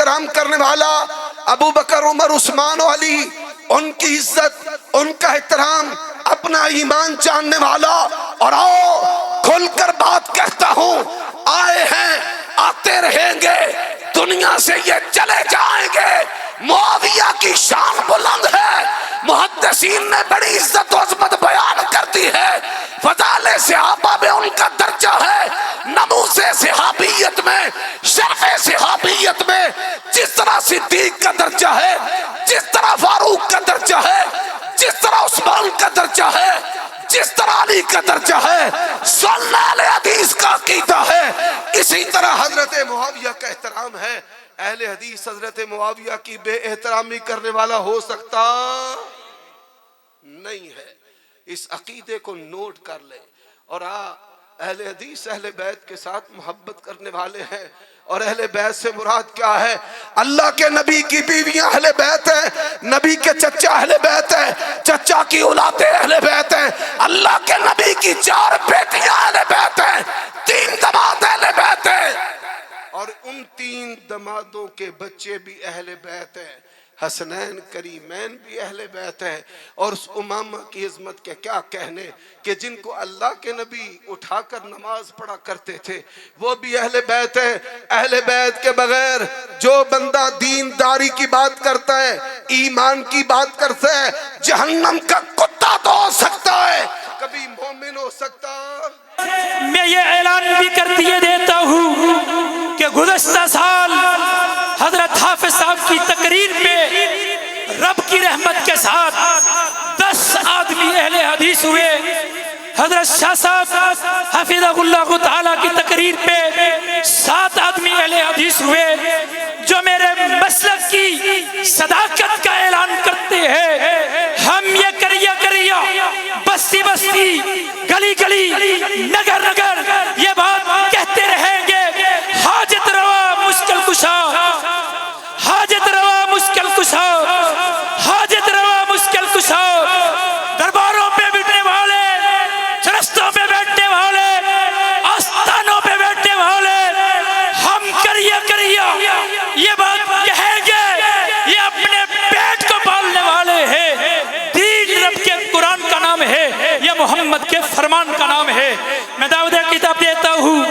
احترام کرنے والا ابو بکر، عمر، عثمان و علی، ان کی عزت، ان کا احترام، اپنا ایمان جاننے والا. اور آؤ کھل کر بات کہتا ہوں، آئے ہیں آتے رہیں گے، دنیا سے یہ چلے جائیں گے. معاویہ کی شان بلند ہے، محدثین نے بڑی عزت و عظمت بیان کر دی ہے. فضائل صحابہ میں ان کا درجہ ہے، نموز صحابیت میں، شرف صحابیت میں جس طرح صدیق کا درجہ ہے، جس طرح فاروق کا درجہ ہے، جس طرح عثمان کا درجہ ہے، جس طرح علی کا درجہ ہے، سنن اہل حدیث کا عقیدہ ہے، اسی طرح حضرت معاویہ کا احترام ہے. اہل حدیث حضرت معاویہ کی بے احترامی کرنے والا ہو سکتا نہیں ہے. اس عقیدے کو نوٹ کر لے. اور اہل حدیث اہل بیت کے ساتھ محبت کرنے والے ہیں. اور اہل بیت سے مراد کیا ہے؟ اللہ کے نبی کی بیویاں اہل بیت ہیں، نبی کے چچا اہل بیت ہیں، چچا کی اولادیں اہل بیت ہیں، اللہ کے نبی کی 4 بیٹیاں اہل بیت ہیں، 3 داماد اہل بیت ہیں، اور ان 3 دامادوں کے بچے بھی اہل بیت ہیں. حسنین کریمین بھی اہل بیت ہیں. اور اس امامہ کی عظمت کے کیا کہنے کہ جن کو اللہ کے نبی اٹھا کر نماز پڑھا کرتے تھے وہ بھی اہل بیت ہیں. اہل بیت کے بغیر جو بندہ دینداری کی بات کرتا ہے، ایمان کی بات کرتا ہے، جہنم کا کتا تو ہو سکتا ہے، کبھی مومن ہو سکتا. میں یہ اعلان بھی کر دیے دیتا ہوں کہ گزشتہ سال حضرت حافظ صاحب کی تقریر پہ رب کی رحمت کے ساتھ 10 آدمی اہل حدیث ہوئے. حضرت شاہ صاحب حفظہ اللہ تعالیٰ کی تقریر پہ 7 آدمی اہل حدیث ہوئے جو میرے مسلک کی صداقت کا اعلان کرتے ہیں. ہم یہ کریا کریا، بستی بستی، گلی گلی، نگر نگر یہ بات کہتے رہیں گے، حاجت روا مشکل کشا، حاجت روا مشکل کشا، حاجت روا مشکل کشا. درباروں پہ بیٹھنے والے، چرستوں پہ بیٹھنے والے، آستانوں پہ بیٹھنے والے، ہم کریا کریا یہ بات کہیں گے، یہ اپنے پیٹ کو پالنے والے ہیں. دین رب کے قرآن کا نام ہے، یہ محمد کے فرمان کا نام ہے. میں دعوت کتاب دیتا ہوں،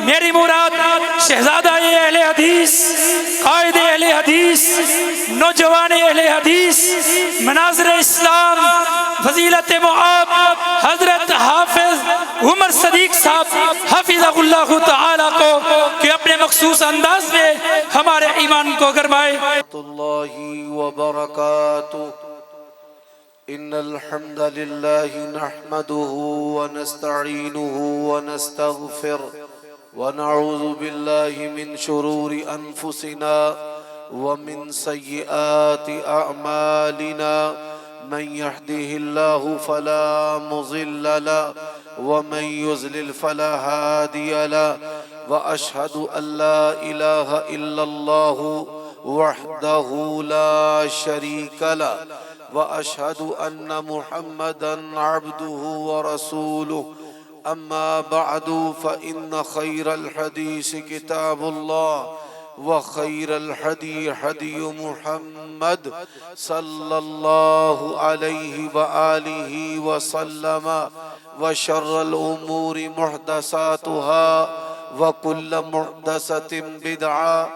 میری مراد شہزادہ اہل حدیث، قائد اہل حدیث، نوجوان اہل حدیث، مناظر اسلام، فضیلت معاب حضرت حافظ عمر صدیق صاحب حفظہ اللہ تعالیٰ کو کہ اپنے مخصوص انداز میں ہمارے ایمان کو گرمائے. اللہ وبرکاتہ. ان الحمد لله نحمده ونستعينه ونستغفر ونعوذ بالله من شرور انفسنا ومن سيئات اعمالنا. من يهده الله فلا مضل له ومن يضلل فلا هادي له. واشهد ان لا اله الا الله وحده لا شريك له واشهد ان محمدا عبده ورسوله. اما بعد فان خير الحديث كتاب الله وخير الهدي هدي محمد صلى الله عليه وآله وسلم. وشر الأمور محدثاتها وكل محدثة بدعة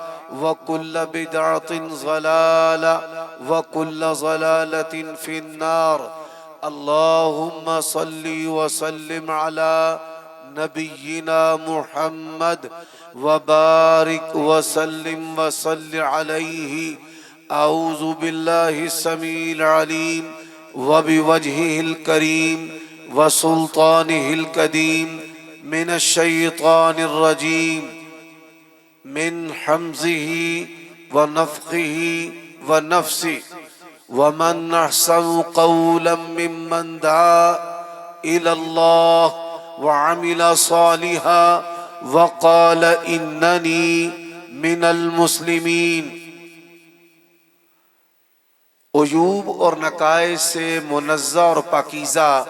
وكل بدعة ضلالة وكل ضلالة في النار. اللهم صل وسلم على نبينا محمد وبارك وسلم وصل عليه. أعوذ بالله السميع العليم وبوجهه الكريم وسلطانه القديم من الشيطان الرجيم من حمزه ونفخه ونفسه. ومن أحسن قولا ممن دعا إلى الله وعمل صالحا وقال إنني من المسلمين. عیوب اور نقائص سے منزہ اور پاکیزہ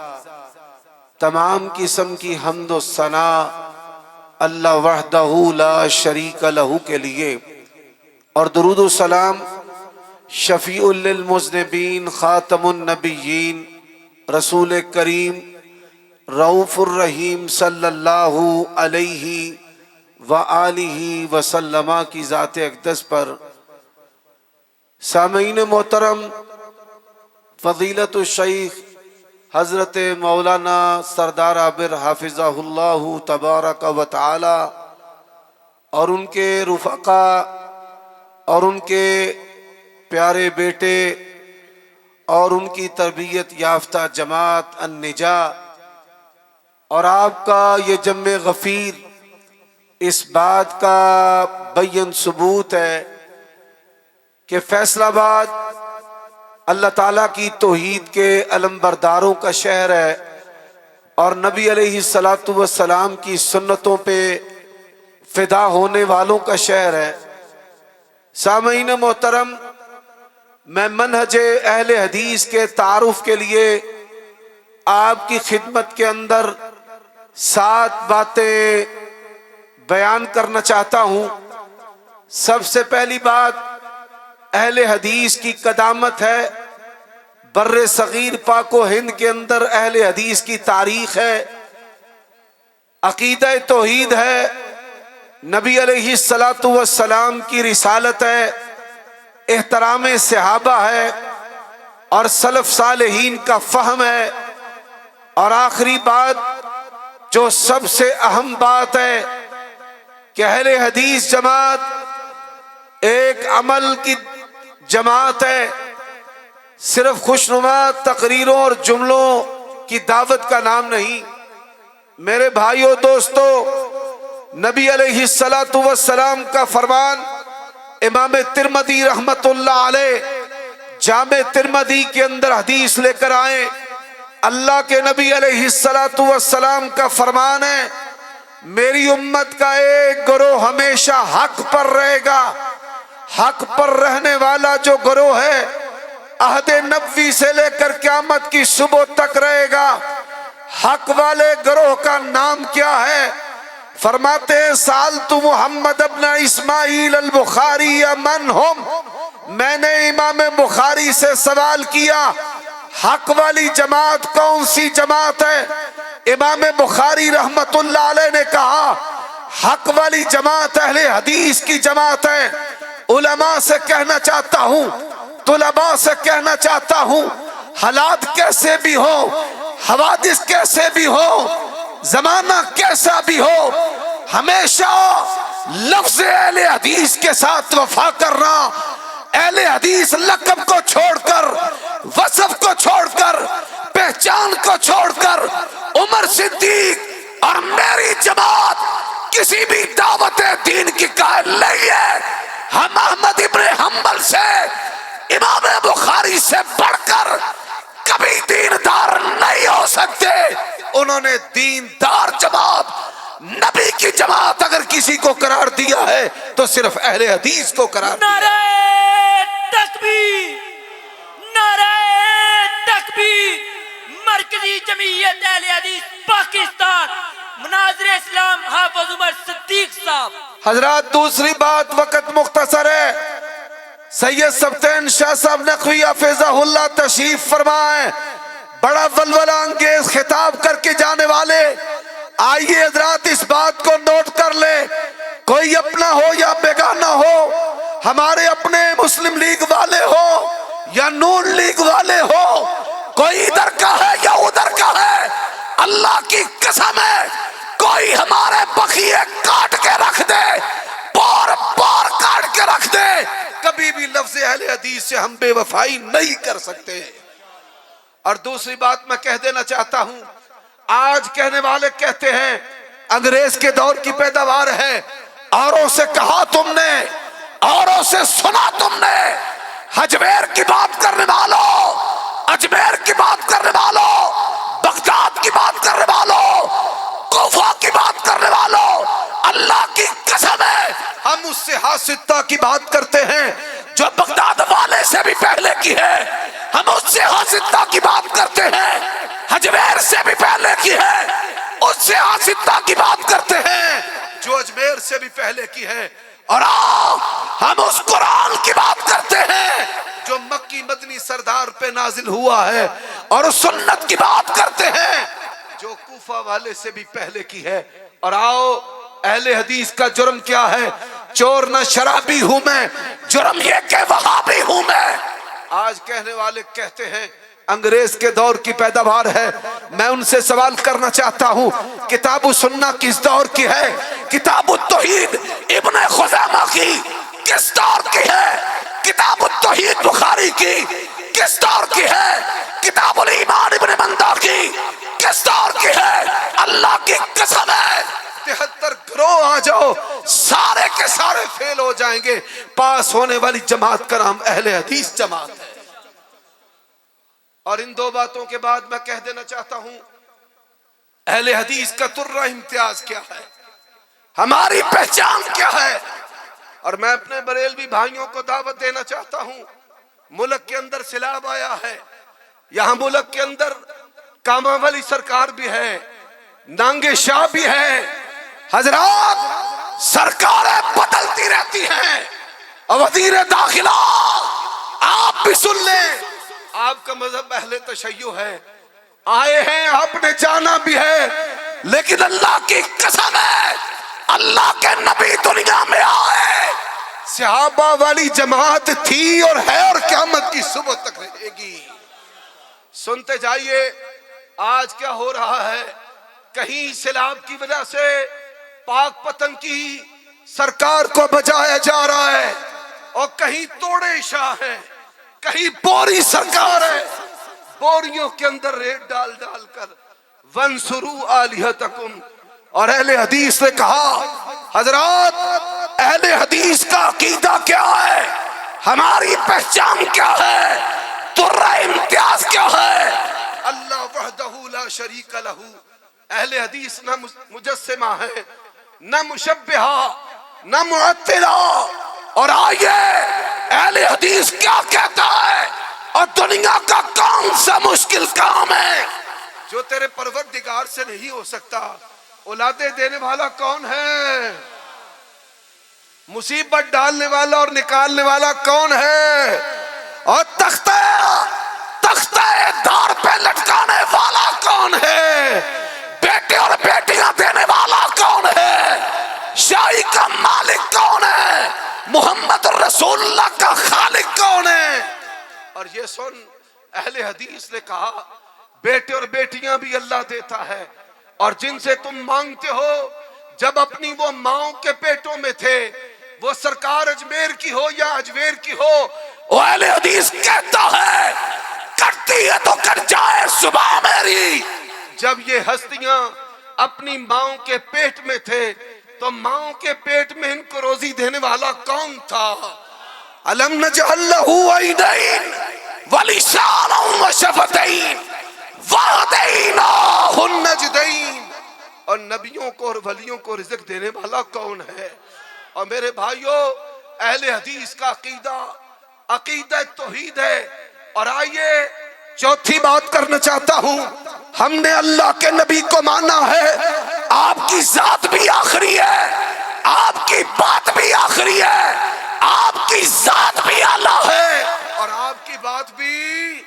تمام قسم کی حمد و ثنا اللہ وحدہ لا شریک لہ کے لیے. اور درود و سلام شفیع للمذنبین خاتم النبیین رسول کریم رؤوف الرحیم صلی اللہ علیہ وآلہ وسلم کی ذات اقدس پر سامعین محترم، فضیلت الشیخ حضرت مولانا سردار عابر حافظہ اللہ تبارک و تعالی اور ان کے رفقا اور ان کے پیارے بیٹے اور ان کی تربیت یافتہ جماعت النجا اور آپ کا یہ جمع غفیر اس بات کا بین ثبوت ہے کہ فیصل آباد اللہ تعالیٰ کی توحید کے علم برداروں کا شہر ہے اور نبی علیہ الصلاۃ والسلام کی سنتوں پہ فدا ہونے والوں کا شہر ہے۔ سامعین محترم، میں منہج اہل حدیث کے تعارف کے لیے آپ کی خدمت کے اندر 7 باتیں بیان کرنا چاہتا ہوں۔ سب سے پہلی بات اہل حدیث کی قدامت ہے، بر صغیر پاک و ہند کے اندر اہل حدیث کی تاریخ ہے، عقیدہ توحید ہے، نبی علیہ الصلاۃ والسلام کی رسالت ہے، احترام صحابہ ہے اور سلف صالحین کا فہم ہے، اور آخری بات جو سب سے اہم بات ہے کہ اہل حدیث جماعت ایک عمل کی جماعت ہے، صرف خوشنما تقریروں اور جملوں کی دعوت کا نام نہیں۔ میرے بھائیوں دوستو، نبی علیہ الصلاۃ والسلام کا فرمان امام ترمذی رحمت اللہ علیہ جامع ترمذی کے اندر حدیث لے کر آئے، اللہ کے نبی علیہ الصلاۃ والسلام کا فرمان ہے، میری امت کا ایک گروہ ہمیشہ حق پر رہے گا، حق پر رہنے والا جو گروہ ہے عہد نبوی سے لے کر قیامت کی صبح تک رہے گا۔ حق والے گروہ کا نام کیا ہے؟ فرماتے ہیں سألت محمد ابن اسماعیل البخاری من ہم، میں نے امام بخاری سے سوال کیا حق والی جماعت کون سی جماعت ہے؟ امام بخاری رحمت اللہ علیہ نے کہا حق والی جماعت اہل حدیث کی جماعت ہے۔ علماء سے کہنا چاہتا ہوں، طلباء سے کہنا چاہتا ہوں، حالات کیسے بھی ہو، حوادث کیسے بھی ہو، زمانہ کیسا بھی ہو، ہمیشہ لفظ اہل حدیث کے ساتھ وفا کرنا، اہل حدیث لقب کو چھوڑ کر، وصف کو چھوڑ کر، پہچان کو چھوڑ کر عمر صدیق اور میری جماعت کسی بھی دعوت دین کی قائل نہیں ہے۔ ہم احمد ابن حنبل سے، امام بخاری سے بڑھ کر کبھی دیندار نہیں ہو سکتے۔ انہوں نے دیندار جماعت، نبی کی جماعت اگر کسی کو قرار دیا ہے تو صرف اہل حدیث کو قرار دیا۔ نعرہ تکبیر، نعرہ تکبیر، مرکزی جمعیت اہل حدیث پاکستان، مناظر اسلام حافظ عمر صدیق صاحب۔ حضرات دوسری بات، وقت مختصر ہے، سید سبطین شاہ صاحب نقوی حفظہ اللہ تشریف فرمائیں، بڑا ولولہ انگیز خطاب کر کے جانے والے۔ آئیے حضرات اس بات کو نوٹ کر لے، کوئی اپنا ہو یا بیگانہ ہو، ہمارے اپنے مسلم لیگ والے ہو یا نون لیگ والے ہو، کوئی ادھر کا ہے یا ادھر کا ہے، اللہ کی قسم ہے کوئی ہمارے بخیے کاٹ کے رکھ دے، پار پار کاٹ کے رکھ دے، کبھی بھی لفظ اہل حدیث سے ہم بے وفائی نہیں کر سکتے۔ اور دوسری بات میں کہہ دینا چاہتا ہوں، آج کہنے والے کہتے ہیں انگریز کے دور کی پیداوار ہے، اوروں سے کہا تم نے، اوروں سے سنا تم نے، اجمیر کی بات کرنے والوں، اجمیر کی بات کرنے والوں، بغداد کی بات کرنے والوں، کوفہ کی بات کرنے والوں، اللہ کی قسم ہے ہم اس سے حاسدتا کی بات کرتے ہیں جو بغداد والے سے بھی پہلے کی ہے، ہم اس سے حاسدتا کی بات کرتے ہیں اجمیر سے بھی پہلے کی ہے، اس سے حاسدتا کی بات کرتے ہیں جو اجمیر سے بھی پہلے کی ہے، اور آؤ ہم اس قرآن جو مکی مدنی سردار پہ نازل ہوا ہے، اور اس سنت کی بات کرتے ہیں جو کوفہ والے سے بھی پہلے کی ہے۔ اور آؤ، اہل حدیث کا جرم کیا ہے؟ چور نہ شرابی ہوں میں، جرم یہ کہ وہابی ہوں میں۔ آج کہنے والے کہتے ہیں انگریز کے دور کی پیداوار ہے۔ میں ان سے سوال کرنا چاہتا ہوں، کتاب و سنہ کس دور کی ہے؟ کتاب التوحید ابن خزیمہ کی کس دور کی ہے؟ کتاب التوحید بخاری کی کس دور کی ہے؟ کتاب الایمان ابن مندہ کی کس دور کی ہے؟ اللہ کی قسم ہے 73 گروہ آ جاؤ، سارے کے سارے فیل ہو جائیں گے۔ پاس ہونے والی جماعت کا نام اہل حدیث جماعت ہے۔ اور ان دو باتوں کے بعد میں کہہ دینا چاہتا ہوں اہل حدیث کا ترہ امتیاز کیا ہے، ہماری پہچان کیا ہے۔ اور میں اپنے بریلوی بھائیوں کو دعوت دینا چاہتا ہوں، ملک کے اندر سیلاب آیا ہے، یہاں ملک کے اندر کاما والی سرکار بھی ہے، نانگے شاہ بھی ہے۔ حضرات، سرکاریں بدلتی رہتی ہیں، اور وزیر داخلہ آپ بھی سن لیں، آپ کا مذہب اہل تشیع ہے، آئے ہیں آپ نے جانا بھی ہے، لیکن اللہ کی قسم ہے اللہ کے نبی دنیا میں آئے، صحابہ والی جماعت تھی اور ہے اور قیامت کی صبح تک رہے گی۔ سنتے جائیے آج کیا ہو رہا ہے، کہیں سیلاب کی وجہ سے پاک پتن کی سرکار کو بچایا جا رہا ہے، اور کہیں توڑے شاہ ہیں، کہیں بوری سرکار ہے، بوریوں کے اندر ریت ڈال ڈال کر وَانْصُرُوا آلِهَتَكُمْ۔ اور اہل حدیث نے کہا حضرات، اہل حدیث کا عقیدہ کیا ہے، ہماری پہچان کیا ہے، ترہ امتیاز کیا ہے؟ اللہ وحدہ لا شریک لہ۔ اہل حدیث نہ مجسمہ ہے، نہ مشبہہ، نہ معطلہ۔ اور آئیے اہل حدیث کیا کہتا ہے، اور دنیا کا کون سا مشکل کام ہے جو تیرے پروردگار سے نہیں ہو سکتا؟ اولادیں دینے والا کون ہے؟ مصیبت ڈالنے والا اور نکالنے والا کون ہے؟ اور تختہ دار پہ لٹکانے والا کون ہے؟ بیٹے اور بیٹیاں دینے والا کون ہے؟ شاہی کا مالک کون ہے؟ محمد رسول اللہ کا خالق کون ہے؟ اور یہ سن، اہل حدیث نے کہا بیٹے اور بیٹیاں بھی اللہ دیتا ہے، اور جن سے تم مانگتے ہو جب اپنی وہ ماؤں کے پیٹوں میں تھے، وہ سرکار اجمیر کی ہو یا اجمیر کی ہو، وہ اہل حدیث کہتا ہے کرتی ہے تو کر جائے صبح میری۔ جب یہ ہستیاں اپنی ماؤں کے پیٹ میں تھے تو ماؤں کے پیٹ میں ان کو روزی دینے والا کون تھا؟ الم نجعل لہ عینین ولسانا وشفتین وہدیناہ النجدین۔ اور نبیوں کو اور ولیوں کو رزق دینے والا کون ہے؟ اور میرے بھائیوں، اہل حدیث کا عقیدہ توحید ہے۔ اور آئیے چوتھی بات کرنا چاہتا ہوں، ہم نے اللہ کے نبی کو مانا ہے، آپ کی ذات بھی آخری ہے، آپ کی بات بھی آخری ہے، آپ کی ذات بھی اعلیٰ ہے، اور آپ کی بات بھی۔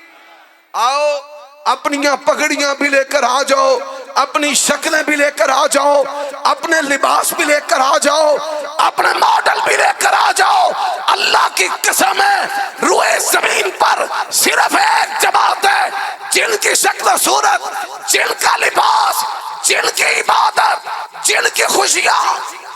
آؤ اپنی پگڑیاں بھی لے کر آ جاؤ، اپنی شکلیں بھی لے کر آ جاؤ، اپنے لباس بھی لے کر آ جاؤ، اپنے ماڈل بھی لے کر آ جاؤ۔ اللہ کی قسم ہے روئے زمین پر صرف ایک جماعت ہے جن کی شکل و صورت، جن کا لباس، جن کی عبادت، جن کی خوشیاں،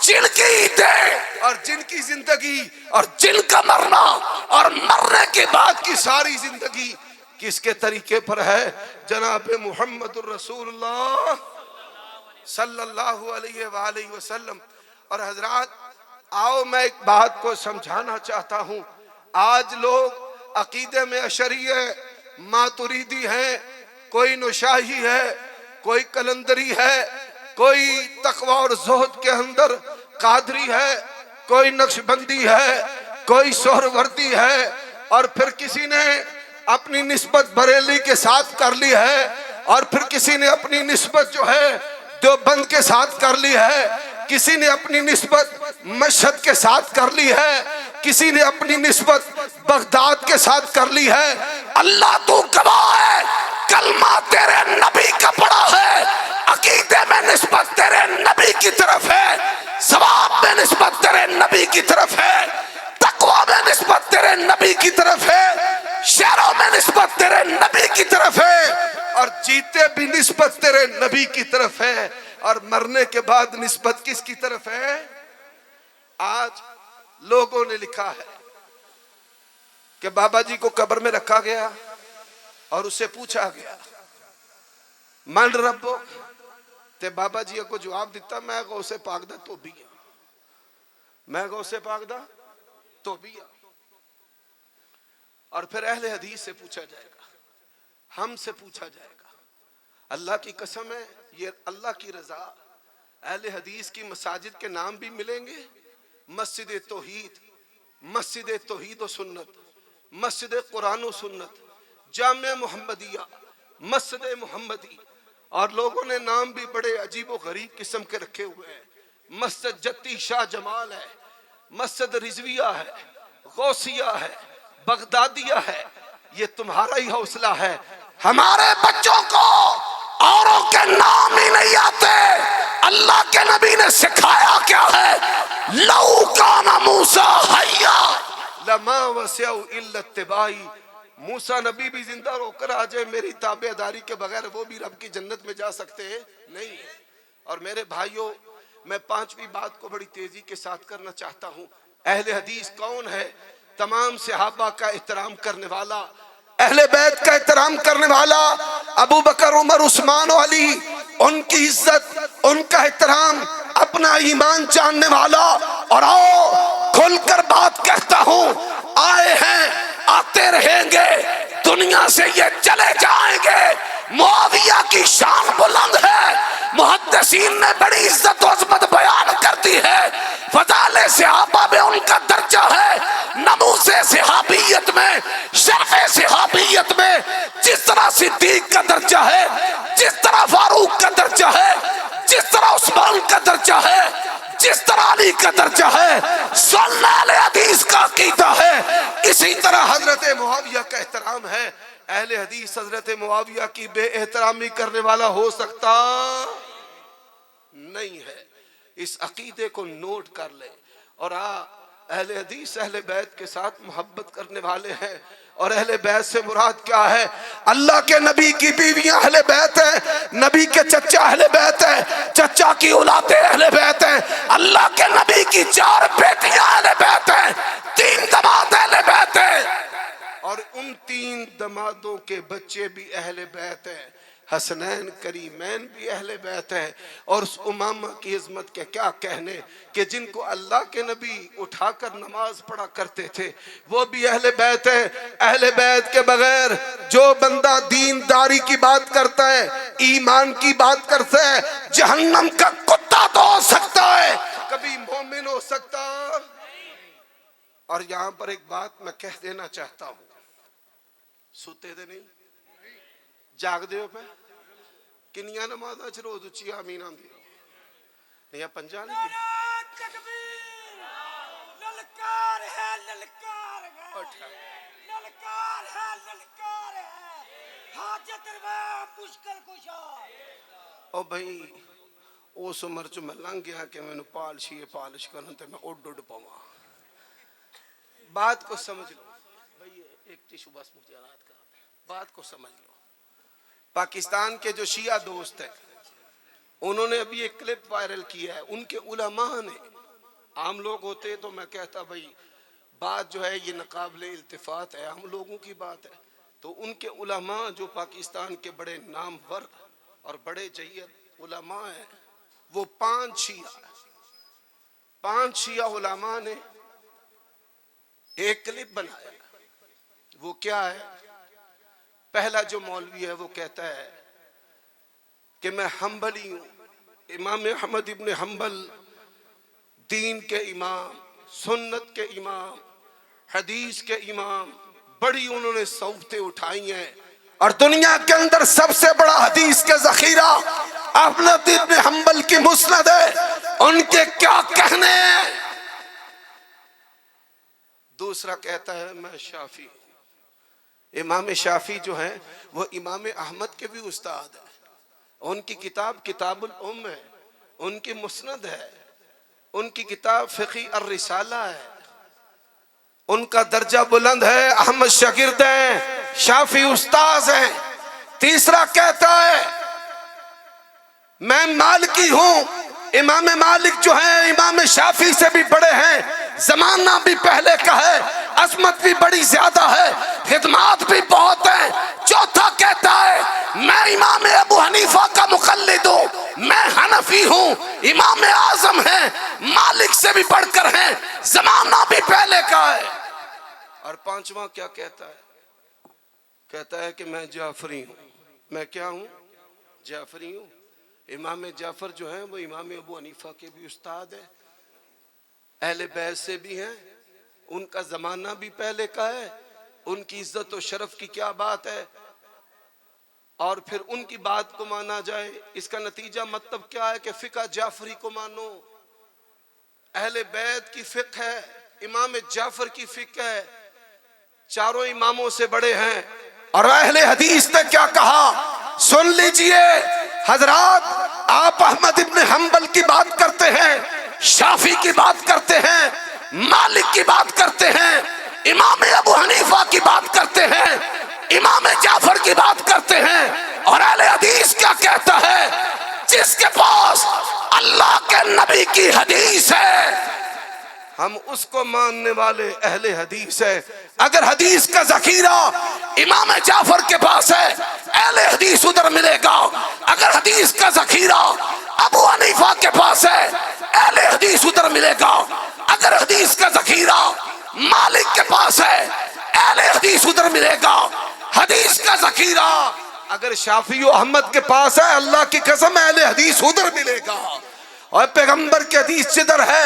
جن کی عیدیں، اور جن کی زندگی، اور جن کا مرنا، اور مرنے کے بعد کی ساری زندگی کس کے طریقے پر ہے؟ جناب محمد الرسول اللہ صلی اللہ علیہ وآلہ وسلم۔ اور حضرات، آؤ میں ایک بات کو سمجھانا چاہتا ہوں۔ آج لوگ عقیدے میں اشعری ہے، ماتریدی ہیں، کوئی نشاہی ہے، کوئی کلندری ہے، کوئی تقوی اور زہد کے اندر قادری ہے، کوئی نقشبندی ہے، کوئی سہروردی ہے، اور پھر کسی نے اپنی نسبت بریلی کے ساتھ کر لی ہے، اور پھر کسی نے اپنی نسبت جو ہے دیوبند کے ساتھ کر لی ہے۔ کسی نے اپنی نسبت مشہد کے ساتھ کر لی ہے، کسی نے اپنی نسبت بغداد کے ساتھ کر لی ہے۔ اللہ تو گواہ ہے، کلمہ تیرے نبی کا پڑا ہے، عقیدے میں نسبت تیرے نبی کی طرف ہے، ثواب میں نسبت تیرے نبی کی طرف ہے، تقوی میں نسبت تیرے نبی کی طرف ہے، شعروں میں نسبت تیرے نبی کی طرف ہے، اور جیتے بھی نسبت تیرے نبی کی طرف ہے، اور مرنے کے بعد نسبت کس کی طرف ہے؟ آج لوگوں نے لکھا ہے کہ بابا جی کو قبر میں رکھا گیا اور اسے پوچھا گیا من ربو، تے بابا جی کو جواب دیتا میں غوث پاک دا تو بھی ہاں، میں غوث پاک دا تو بھی ہاں۔ اور پھر اہل حدیث سے پوچھا جائے گا، ہم سے پوچھا جائے گا، اللہ کی قسم ہے یہ اللہ کی رضا، اہل حدیث کی مساجد کے نام بھی ملیں گے، مسجد توحید، مسجد توحید و سنت، مسجد قرآن و سنت، جامع محمدیہ، مسجد محمدی، اور لوگوں نے نام بھی بڑے عجیب و غریب قسم کے رکھے ہوئے ہیں، مسجد جتی شاہ جمال ہے، مسجد رضویہ ہے، غوثیہ ہے، بغدادیہ ہے۔ یہ تمہارا ہی حوصلہ ہے، ہمارے بچوں کو اوروں کے نام ہی نہیں آتے۔ اللہ کے نبی نے سکھایا کیا ہے؟ لو کان موسیٰ حیا لما وسعہ الا اتباعی، موسیٰ نبی بھی زندہ رو کر آ جائے میری تابع داری کے بغیر وہ بھی رب کی جنت میں جا سکتے نہیں۔ اور میرے بھائیوں، میں پانچویں بات کو بڑی تیزی کے ساتھ کرنا چاہتا ہوں۔ اہل حدیث کون ہے؟ تمام صحابہ کا احترام کرنے والا، اہل بیت کا احترام کرنے والا، ابو بکر، عمر، عثمان و علی، ان کی عزت، ان کا احترام، اپنا ایمان جاننے والا۔ اور آؤ کھل کر بات کہتا ہوں، آئے ہیں، آتے رہیں گے، دنیا سے یہ چلے جائیں گے۔ معاویہ کی شان بلند ہے، محدثین نے بڑی عزت و عظمت بیان کرتی ہے، فضائل صحابہ میں ان کا درجہ ہے، نموز صحابیت میں، شرف صحابیت میں جس طرح صدیق کا درجہ ہے، جس طرح فاروق کا درجہ ہے، جس طرح عثمان کا درجہ ہے، جس طرح علی کا درجہ ہے، سنن اہل حدیث کا عقیدہ ہے، اسی طرح حضرت معاویہ کا احترام ہے۔ اہل حدیث حضرت معاویہ کی بے احترامی کرنے والا ہو سکتا نہیں ہے۔ اس عقیدے کو نوٹ کر لے، اور اہل حدیث اہل بیت کے ساتھ محبت کرنے والے ہیں، اور اہل بیت سے مراد کیا ہے؟ اللہ کے نبی کی بیویاں اہل بیت ہیں، نبی کے چچا اہل بیت ہیں، چچا کی اولادیں اہل بیت ہیں، اللہ کے نبی کی 4 بیٹیاں اہل بیت ہیں، 3 داماد اہل بیت ہیں، اور ان 3 دامادوں کے بچے بھی اہل بیت ہیں، حسنین کریمین بھی اہل بیت ہیں۔ اور اس امامہ کی عظمت کے کیا کہنے کہ جن کو اللہ کے نبی اٹھا کر نماز پڑھا کرتے تھے وہ بھی اہل بیت ہیں۔ اہل بیت کے بغیر جو بندہ دینداری کی بات کرتا ہے، ایمان کی بات کرتا ہے، جہنم کا کتا تو ہو سکتا ہے، کبھی مومن ہو سکتا۔ اور یہاں پر ایک بات میں کہہ دینا چاہتا ہوں، سوتے دے نہیں جاگ دے ہو پہ کنیاں نمازاں چ روز اچھی آمین آندی نہیں پنجا نہیں للکار ہے، للکار ہے، للکار ہے، للکار ہے، حاجت روا مشکل کشا۔ او بھئی اس عمر چ میں لنگ گیا کہ میں نے پالش کروں تے میں اڈ پاواں۔ بات کو سمجھ لو بھئی، ایک ٹیشو بس مجھے کا بات کو سمجھ لو۔ پاکستان کے جو شیعہ دوست ہیں انہوں نے ابھی ایک کلپ وائرل کیا ہے، ان کے علماء نے، عام لوگ ہوتے تو میں کہتا بھئی بات جو ہے یہ ناقابل التفات ہے، ہم لوگوں کی بات ہے، تو ان کے علماء جو پاکستان کے بڑے نامور اور بڑے جید علماء ہیں، وہ 5 شیعہ علماء نے ایک کلپ بنایا۔ وہ کیا ہے؟ پہلا جو مولوی ہے وہ کہتا ہے کہ میں حنبلی ہوں، امام احمد ابن حنبل دین کے امام، سنت کے امام، حدیث کے امام، بڑی انہوں نے صوبتیں اٹھائی ہیں، اور دنیا کے اندر سب سے بڑا حدیث کے ذخیرہ احمد ابن حنبل کی مسند ہے، ان کے کیا کہنے ہیں؟ دوسرا کہتا ہے میں شافعی ہوں۔ امام شافعی جو ہیں وہ امام احمد کے بھی استاد ہیں، ان کی کتاب کتاب الام ہے، ان کی مسند ہے، ان کی کتاب فقہ الرسالہ ہے، ان کا درجہ بلند ہے، احمد شاگرد ہیں، شافعی استاذ ہیں۔ تیسرا کہتا ہے میں مالکی ہوں، امام مالک جو ہیں امام شافعی سے بھی بڑے ہیں، زمانہ بھی پہلے کا ہے، عظمت بھی بڑی زیادہ ہے، خدمات بھی بہت ہیں۔ چوتھا کہتا ہے میں امام ابو حنیفہ کا مقلد ہوں، میں حنفی ہوں، امام اعظم ہیں، مالک سے بھی بڑھ کر ہیں، زمانہ بھی پہلے کا ہے۔ اور پانچواں کیا کہتا ہے؟ کہتا ہے کہ میں جعفری ہوں۔ میں کیا ہوں؟ جعفری ہوں۔ امام جعفر جو ہیں وہ امام ابو حنیفہ کے بھی استاد ہیں، اہل بیت سے بھی ہیں، ان کا زمانہ بھی پہلے کا ہے، ان کی عزت و شرف کی کیا بات ہے، اور پھر ان کی بات کو مانا جائے۔ اس کا نتیجہ مطلب کیا ہے کہ فقہ جعفری کو مانو، اہل بیت کی فقہ ہے، امام جعفر کی فقہ ہے، چاروں اماموں سے بڑے ہیں۔ اور اہل حدیث نے کیا کہا سن لیجئے حضرات، آپ احمد ابن حنبل کی بات کرتے ہیں، شافعی کی بات کرتے ہیں، مالک کی بات کرتے ہیں، امام ابو حنیفہ کی بات کرتے ہیں، امام جعفر کی بات کرتے ہیں، اور اہل حدیث کیا کہتا ہے؟ جس کے پاس اللہ کے نبی کی حدیث ہے ہم اس کو ماننے والے اہل حدیث ہے۔ اگر حدیث کا ذخیرہ امام جعفر کے پاس ہے اہل حدیث ادھر ملے گا، اگر حدیث کا ذخیرہ ابو حنیفہ کے پاس ہے اہل حدیث ادھر ملے گا، اگر حدیث کا ذخیرہ مالک کے پاس ہے اہل حدیث ادھر ملے گا، حدیث کا ذخیرہ اگر شافعی و احمد کے پاس ہے اللہ کی قسم اہل حدیث ادھر ملے گا، اور پیغمبر کی حدیث جدھر ہے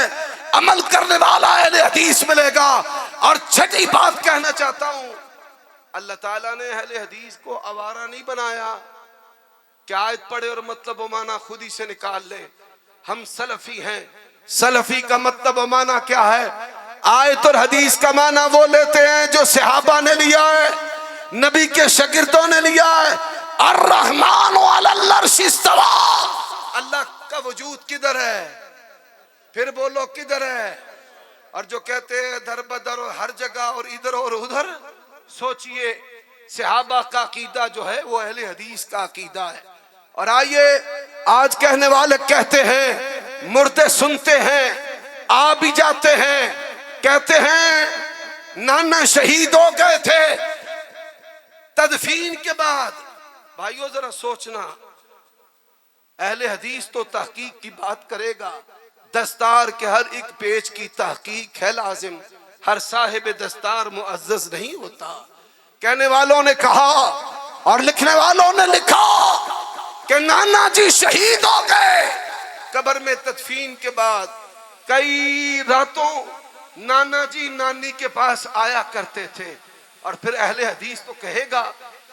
عمل کرنے والا اہل حدیث ملے گا۔ اور چھٹی بات کہنا چاہتا ہوں، اللہ تعالیٰ نے اہل حدیث کو آوارہ نہیں بنایا کہ آیت پڑھے اور مطلب و معنی خود ہی سے نکال لے۔ ہم سلفی ہیں، سلفی کا مطلب و معنی کیا ہے؟ آیت اور حدیث کا معنی وہ لیتے ہیں جو صحابہ نے لیا ہے، نبی کے شاگردوں نے لیا ہے۔ الرحمن علی العرش استوى، اللہ کا وجود کدھر ہے؟ پھر بولو کدھر ہے؟ اور جو کہتے ہیں در بدر اور ہر جگہ اور ادھر اور ادھر، سوچئے صحابہ کا عقیدہ جو ہے وہ اہل حدیث کا عقیدہ ہے۔ اور آئیے آج کہنے والے کہتے ہیں مردے سنتے ہیں، آ بھی جاتے ہیں، کہتے ہیں نانا شہید ہو گئے تھے تدفین کے بعد۔ بھائیو ذرا سوچنا، اہل حدیث تو تحقیق کی بات کرے گا، دستار کے ہر ایک پیج کی تحقیق ہے لازم، ہر صاحب دستار معزز نہیں ہوتا۔ کہنے والوں نے کہا اور لکھنے والوں نے لکھا کہ نانا جی شہید ہو گئے۔ قبر میں تدفین کے بعد کئی راتوں نانا جی نانی کے پاس آیا کرتے تھے، اور پھر اہل حدیث تو کہے گا،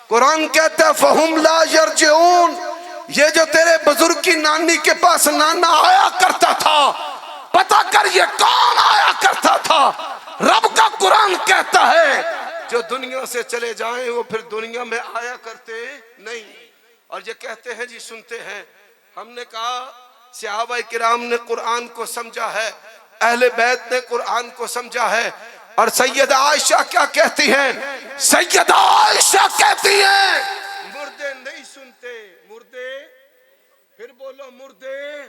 قرآن کہتا ہے فَهُمْ لَا يَرْجِعُونَ، یہ جو تیرے بزرگ کی نانی کے پاس نانا آیا کرتا تھا، پتہ کر یہ کون آیا کرتا تھا۔ رب کا قرآن کہتا ہے جو دنیا سے چلے جائیں وہ پھر دنیا میں آیا کرتے نہیں۔ اور یہ کہتے ہیں جی سنتے ہیں، ہم نے کہا صحابہ کرام نے قرآن کو سمجھا ہے، اہل بیت نے قرآن کو سمجھا ہے۔ اور سیدہ عائشہ کیا کہتی ہیں؟ سیدہ عائشہ کہتی ہیں مردے نہیں سنتے، مردے، پھر بولو مردے۔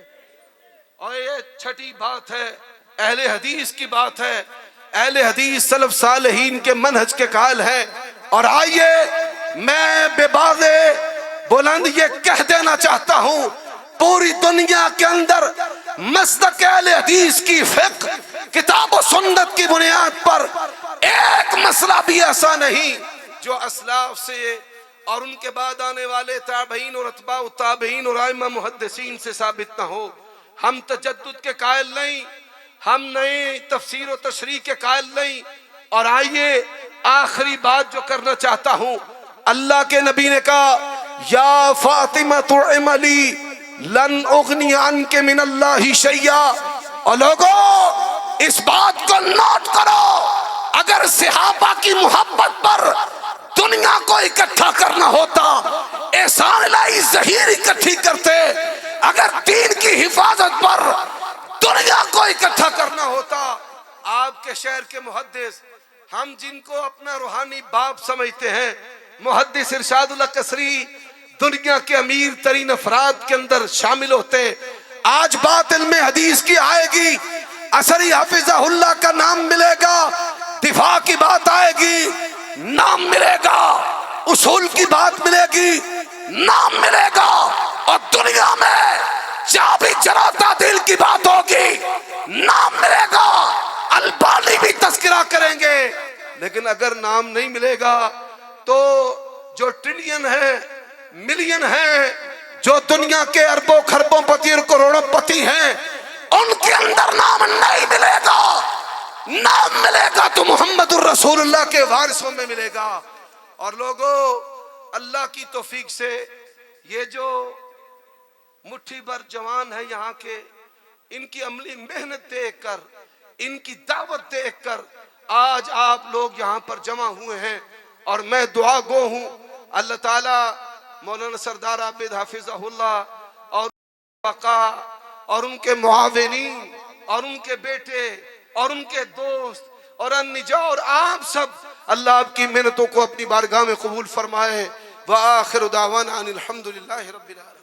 اور یہ چھٹی بات ہے، اہل حدیث کی بات ہے، اہل حدیث سلف صالحین کے منہج کے قائل ہیں۔ اور آئیے میں بے باز بلند یہ کہہ دینا چاہتا ہوں، پوری دنیا کے اندر مسلک اہل حدیث کی فقہ کتاب و سنت کی بنیاد پر ایک مسئلہ بھی ایسا نہیں جو اسلاف سے اور ان کے بعد آنے والے تابعین اور اتباع التابعین اور ائمہ محدثین سے ثابت نہ ہو۔ ہم تجدد کے قائل نہیں، ہم نئے تفسیر و تشریح کے قائل نہیں۔ اور آئیے آخری بات جو کرنا چاہتا ہوں، اللہ کے نبی نے کہا یا فاطمہ عملی لن اغنی عنک من اللہ شیئا. اور لوگوں اس بات کو نوٹ کرو، اگر صحابہ کی محبت پر دنیا کو اکٹھا کرنا ہوتا احسان الہی ظہیر اکٹھی کرتے، اگر دین کی حفاظت پر دنیا کو اکٹھا کرنا ہوتا. آپ کے شہر کے محدث، ہم جن کو اپنا روحانی باپ سمجھتے ہیں، محدث ارشاد اللہ قصری دنیا کے امیر ترین افراد کے اندر شامل ہوتے. آج بات علم حدیث کی آئے گی، عصری حافظہ اللہ کا نام ملے گا، دفاع کی بات آئے گی نام ملے گا، اصول کی بات ملے گی نام ملے گا، اور دنیا میں جہاں بھی جراتا دل کی بات ہوگی نام ملے گا. البانی بھی تذکرہ کریں گے. لیکن اگر نام نہیں ملے گا تو جو ٹریلین ہے، ملین ہیں، جو دنیا کے اربوں خربوں پتی اور کروڑوں پتی ہیں، ان کے اندر نام نہیں ملے گا. نام ملے گا تو محمد الرسول اللہ کے وارثوں میں ملے گا. اور لوگوں اللہ کی توفیق سے یہ جو مٹھی بھر جوان ہے یہاں کے، ان کی عملی محنت دیکھ کر، ان کی دعوت دیکھ کر آج آپ لوگ یہاں پر جمع ہوئے ہیں. اور میں دعا گو ہوں، اللہ تعالیٰ مولانا سردار عابد حافظہ اللہ اور بقا اور ان کے معاونین اور ان کے بیٹے اور ان کے دوست اور النجا اور آپ سب، اللہ آپ کی محنتوں کو اپنی بارگاہ میں قبول فرمائے. وآخر دعوانا ان الحمدللہ رب العالمین.